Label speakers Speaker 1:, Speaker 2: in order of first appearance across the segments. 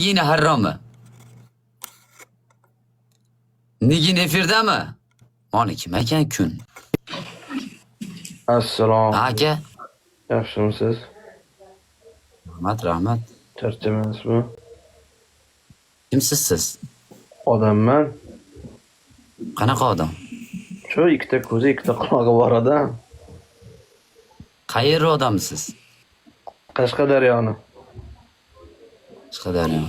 Speaker 1: Yine haramı. Nigin efirde mi? Onu kim eken kun?
Speaker 2: Assalomu.
Speaker 1: Aka.
Speaker 2: Yaxshimisiz?
Speaker 1: Rahmat.
Speaker 2: Charchamasizmi?
Speaker 1: Kimsiz siz?
Speaker 2: Odamman.
Speaker 1: Qanaqa odam?
Speaker 2: Shu ikkita ko'zi, ikkita qulog'i bor odam.
Speaker 1: Qayerda odamsiz?
Speaker 2: Qashqadaryoni.
Speaker 1: Qashqadaryo.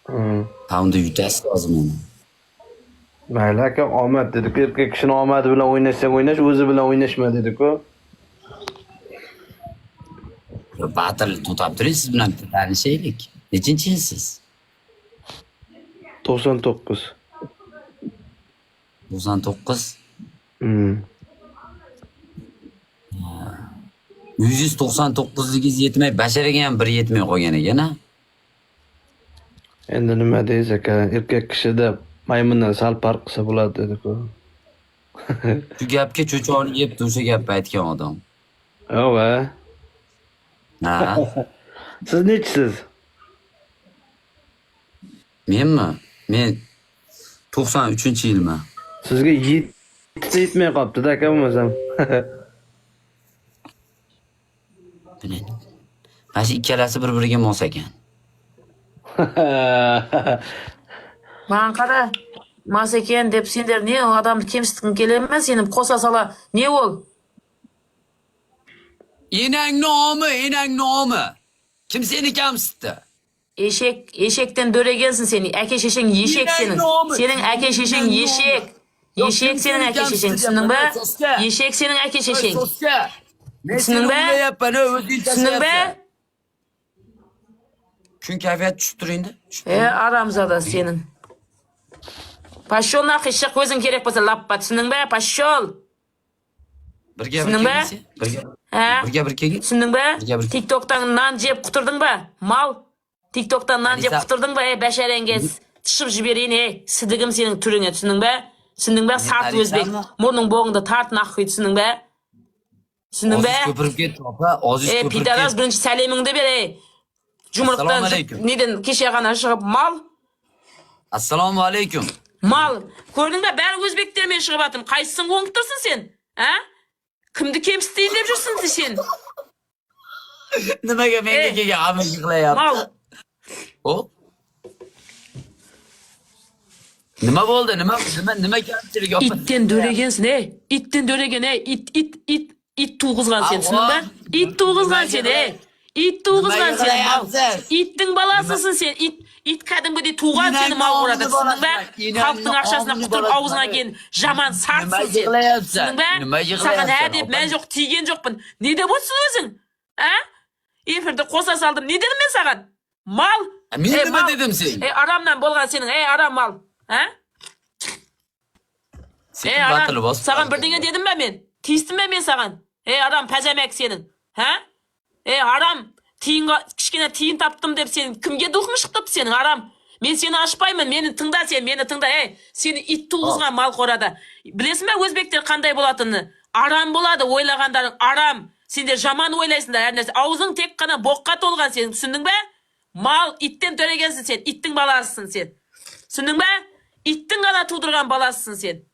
Speaker 2: Hmm.
Speaker 1: Taunda yutasiz hozir meni.
Speaker 2: Mayli aka, omad dedi-ku, erkak kishini omadi bilan o'ynashsang o'ynash, o'zi bilan o'ynashma dedi-ku.
Speaker 1: Batil tutab turing, siz bilan tanishaylik. Nechinchi yilsiz?
Speaker 2: 99.
Speaker 1: 99.
Speaker 2: Hmm.
Speaker 1: 199ligingiz yetmay, basharaga ham bir yetmay qolgan ekan, ha?
Speaker 2: Endi nima deysiz aka, erkak kishida maymundan sal farq qilsa bo'ladi dedi-ku.
Speaker 1: Shu gapga cho'chog'ini yeb o'sha gapni aytgan odam.
Speaker 2: Yo'q-a.
Speaker 1: Ha?
Speaker 2: Siz nechisiz?
Speaker 1: Menmi? Men 93-yilman.
Speaker 2: Sizga yetmay qolibdi-da aka bo'lmasam.
Speaker 1: Mana shu ikkalasi bir-biriga mos ekan.
Speaker 3: Mаған qara, mас екен деп сендер не адамды кемсіткің келе ме? Сені қоса сала не ол?
Speaker 1: Enang nomi. Kim seni kamsitdi?
Speaker 3: Ешектен дөрегенсің сен. Әке шешең ешек сенің. Сенің әке шешең ешек. Ешек сенің әке шешең. Түсіндің бе? Ешек сенің әке шешең. Түсіндің бе? Түсіндің бе?
Speaker 1: Kun kayfiyat tushib turingda.
Speaker 3: Арамзада сенің. Пошел нахуй, шық өзің керек болса лаппа. Түсіндің бе? Пошел.
Speaker 1: Birga
Speaker 3: Түсіндің бе?
Speaker 1: bir kelgin.
Speaker 3: Түсіндің бе?
Speaker 1: Бірге бір-
Speaker 3: Тиктоктан нан жеп құтырдың ба? Мал. Тиктоктан нан жеп құтырдың ба? Бәшәреңге тышып жіберейін, сідігім сенің түріңе, түсіндің бе? Түсіндің бе? Сарт өзбек. Мұрның боғыңды тарт нахуй, түсіндің бе? Түсіндің бе?
Speaker 1: Oziz ko'pirib ketdi, opa. Oziz ko'pirib
Speaker 3: Пидорас,
Speaker 1: ketdi.
Speaker 3: бірінші сәлеміңді бер, Жұмырықтан
Speaker 1: Ассалаумағалейкум.
Speaker 3: неден кеше ғана шығып, мал.
Speaker 1: Assalomu alaykum.
Speaker 3: Мал. Көрдің бе? Бәрі өзбектермен шығып атым. Қайсысын оңып тұрсың сен? Кімді кемсітейін деп жүрсің сен?
Speaker 1: Nimaga menga kelgan amaki qilyapti?
Speaker 3: Мал.
Speaker 1: Hop. Nima bo'ldi? Nima kamchilik opa?
Speaker 3: Иттен дөрегенсің, Иттен дөреген, Ит туғызған сен, түсінің бе? Ит туғызған сен, Ит туғызған сен, мал. Иттің баласысың сен, Ит кәдімгідей туған сені мал ұрады, түсінің бе? Халықтың ақшасына құтырып аузына келін, жаман сартсың сен, түсінің бе? Саған деп мән жоқ, тиген жоқпын. Не деп отырсың өзің? Эфирді қоса салдым, не дедім мен саған? Мал.
Speaker 1: Мен nima dedim sen?
Speaker 3: Арамнан болған сенің, арам мал.
Speaker 1: Батыл бас.
Speaker 3: Саған бірдеңе дедім бе мен? Тиістім бе мен саған? Арам пәжәмәк сенің. Арам, кішкене тиын таптым деп сен кімге дұқым шықтып сенің арам? Мен сені ашпаймын, мені тыңда сен, мені тыңда. Сені ит туғызған мал қорада. Білесің бе өзбектер қандай болатыны? Арам болады, ойлағандарың арам. Сендер жаман ойлайсыңдар әр нәрсе. Аузың тек қана боққа толған сен, түсіндің бе? Мал, иттен төрегенсің сен, иттің баласысың сен. Түсіндің бе? Иттің ғана тудырған баласысың сен.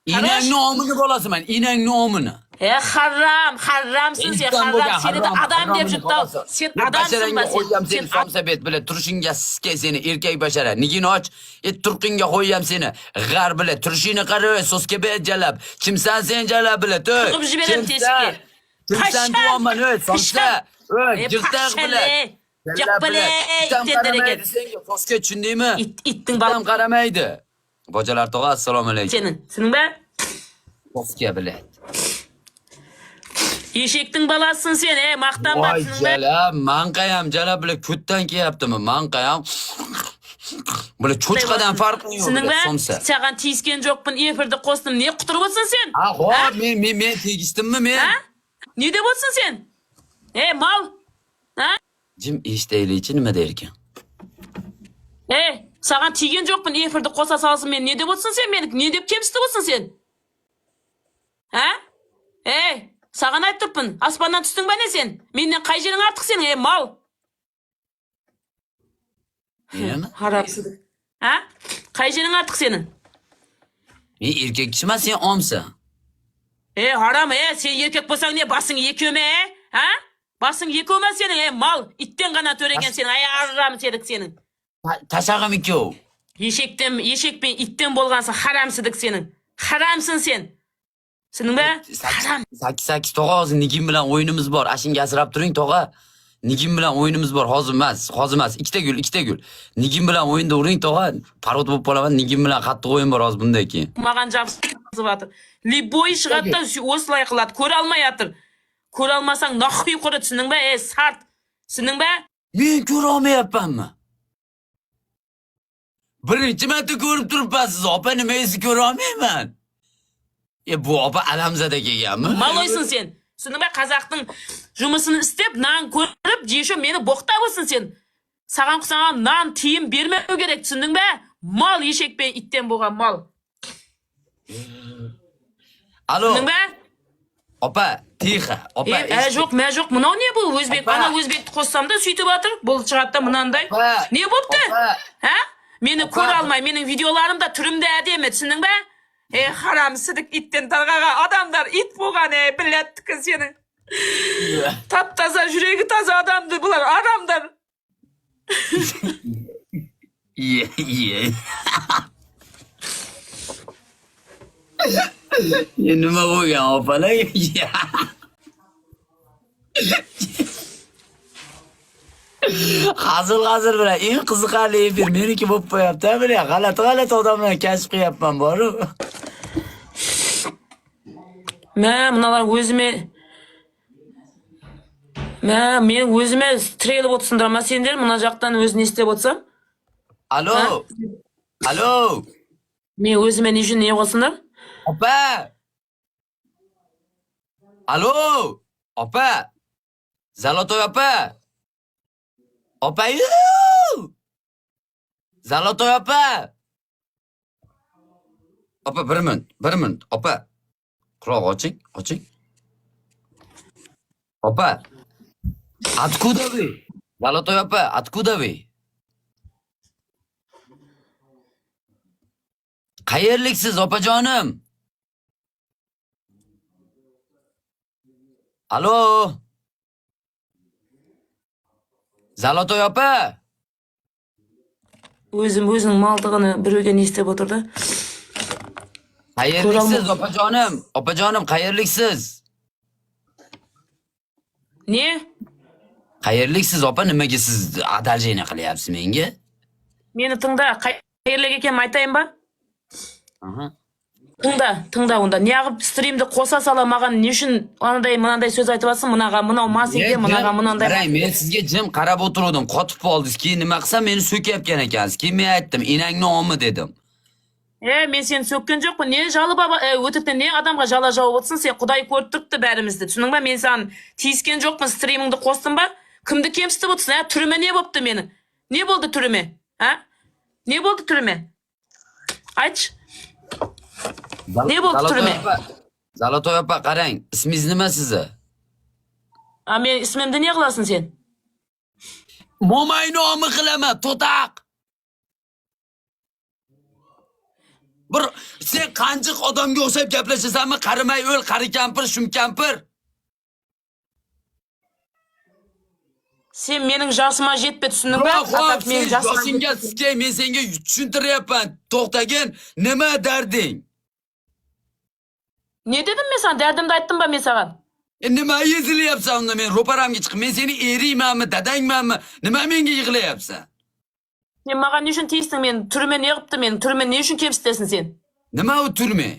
Speaker 1: Enang nomini bolasi men, enang nomini.
Speaker 3: Haramsın sen, haram. Seni de adam deyip juttu. Sen adamsın ba sen.
Speaker 1: Sen somsabet bile turishingga siske seni erkak bashara. Nigini och, turqinga qo'yam seni. G'ar bile turishini qara, so'sga bejalab. Kimsan sen jalab bile, to'y.
Speaker 3: Chiqib jiberam teshikka.
Speaker 1: Kimsan duoman, somsa. Jirtaq bile.
Speaker 3: Jiq bile, ittenderegen.
Speaker 1: Senga so'sga tushundingmi?
Speaker 3: Itting balam
Speaker 1: qaramaydi. Bojalar tog'a, assalomu alaykum.
Speaker 3: Senin, түсіндің бе?
Speaker 1: So'sga bile.
Speaker 3: Ешектің баласысың сен, мақтанба,
Speaker 1: Voy
Speaker 3: түсіндің бе?
Speaker 1: jalab, manqayam jalab bile ko'tdan kelyaptimi? Manqayam. Bile cho'chqadan farqi yo'q,
Speaker 3: Түсіндің бе?
Speaker 1: somsa.
Speaker 3: Саған тиіскен жоқпын, эфирді қостым. Не құтырып отырсың сен?
Speaker 1: Hop, men tegishdimmi men?
Speaker 3: Не деп отырсың сен? Мал.
Speaker 1: Jim eshitaylikchi nima der ekan?
Speaker 3: Саған тиген жоқпын, эфирді қоса салсын мен. Не деп отырсың сен мені? Не деп кемсітіп отырсың сен? Саған айтып тұрпын, аспаннан түстің бе не сен? Менен қай жерің артық сенің, мал?
Speaker 1: Nima?
Speaker 3: Haramsızlık. Ha? Kayjenin artık senin.
Speaker 1: Men erkek kishiman, sen omsan.
Speaker 3: Haram sen erkek bolsan niye basın yekiyorum ha? Basın yekiyorum senin mal. İtten kanat öregen senin. Haram sedik senin.
Speaker 1: Taşağım ikov.
Speaker 3: Yeşek ben itten bolgansa haramsızlık senin. Haramsın sen. Senin be? Haram.
Speaker 1: Sakkiz to'g'a hozir nigim bilan o'yinimiz bor. Ashingga asrab turing to'g'a. Nigim bilan o'yinimiz bor. Hozir emas. Ikkita gul. Nigim bilan o'yinda uring to'g'a. Parod bo'lib qolaman. Nigim bilan qattiq o'yin bor hozir bundan keyin.
Speaker 3: Magan jabsıvatır. Liboy шығады да осылай қылады. Көре алмай жатыр. Көре алмасаң нахуй құры түсінің бе? Сарт. Түсінің бе?
Speaker 1: Men ko'ra olmayapmanmi? Birinchi marta ko'rib turibsiz. Opa, nimangizni ko'ra olmayman? Bu opa alamzada kelganmi?
Speaker 3: Малойсың сен. Түсінің бе? Қазақтың жұмысын істеп, нан көріп, жеші мені боқтабысың сен. Саған құсаған нан тиым бермеу керек. Түсінің бе? Мал ешекпен иттен болған мал.
Speaker 1: Alo.
Speaker 3: Түсінің бе?
Speaker 1: Opa, tixa. Opa.
Speaker 3: Жоқ, мынау не бұл? Өзбек, ана өзбекті қоссам да сөйтіп жатыр. Бұл шығады да мынандай. Не болыпты? Мені көре алмай, менің видеоларымда түрімде әдемі, түсінің бе? Харам сідік иттен талғаға адамдар ит болған, білеттікі сенің. Тап-таза, жүрегі таза адамды бұлар, адамдар.
Speaker 1: Nima bo'lgan opalar? Hazil bilan eng qiziqarli efir meniki bo'lib qo'yapti. Mana g'alati odamlarni kashf qilyapman boru.
Speaker 3: Mınalar özüme men özüme tirilip otursunlar ama senler mına jaktan özünü istep otsam.
Speaker 1: Alo.
Speaker 3: Men özüme ne üçün ne olsunlar?
Speaker 1: Opa. Alo. Opa. Zalotoy opa. Opa. Zalotoy opa. Opa, bir minut. Opa. Quloq oching. Opa. Откуда вы? Zalotoy opa, откуда вы? Qayerliksiz opajonim? Alo. Zalotoy opa.
Speaker 3: Özünün maldığını biröge ne istep oturdu?
Speaker 1: Qayerliksiz opajonim? Opajonim, qayerliksiz?
Speaker 3: Ne?
Speaker 1: Qayerliksiz opa, nimaga siz adalcini qilyapsiz menga?
Speaker 3: Meni tыңда, qayerlik ekenim aytayın ba?
Speaker 1: Aha.
Speaker 3: Tыңда onda. Ne yapıp streamde qosa sala mаған ne үшін mınanday söz aytып atsın, mınau mas ekan, mınaga mınanday.
Speaker 1: Qarang, men sizga jim qarab o'tirdim, qotib qoldingiz. Keyin nima qilsam meni so'kayotgan ekansiz. Keyin men aytdim, "Enangni olmi" dedim.
Speaker 3: Men seni sökкен жоқпын. Не жалы баба, өтіртен не адамға жала жауып отырсың? Сен Құдай көріп тұрыпты бәрімізді. Түсінің ба? Мен саған тиіскен жоқпын, стриміңді қостым ба? Кімді кемсітіп отырсың? Түріме не болыпты мені? Не болды түріме? Не болды түріме? Айтшы. Ne bo'ldi turime?
Speaker 1: Zalotoy opa, qarang, ismingiz nima sizni?
Speaker 3: Men ismimni ne qilasan sen?
Speaker 1: Mo'mayni omi qilaman, to'taq. Bir sen qanjiq odamga o'xshab gaplashasanmi? Qarimay o'l, qari kampir, shum kampir.
Speaker 3: Sen mening yoshima yetib tushunding ba?
Speaker 1: Faqat mening yoshimga sizga men senga tushuntiryapman. To'xtagin, nima darding?
Speaker 3: Ne dedim men sana? Derdimni aytdim ba men sana?
Speaker 1: Nima yezilyapsan unda men ro'paramga chiqib, men seni eriymanmi, dadangmanmi? Nima menga yig'layapsan?
Speaker 3: Sen magan ne uchun teysding men? Turime ne qilibdi men? Turime ne uchun kemsitasan sen?
Speaker 1: Nima u turme?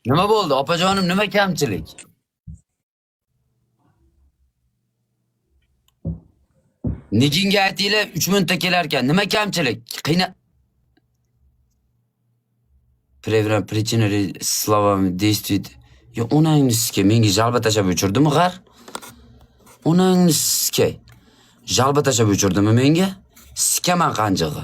Speaker 1: Nima bo'ldi? Opajonim, nima kamchilik? Niginga aytinglar 3 minutda kelar ekan. Nima kamchilik? Проверяем причины словами действует. Yo, onangni sizga menga jalba tashab o'chirdimi g'ar? Onangni sizga jalba tashab o'chirdimi menga? Sikaman qanjig'i.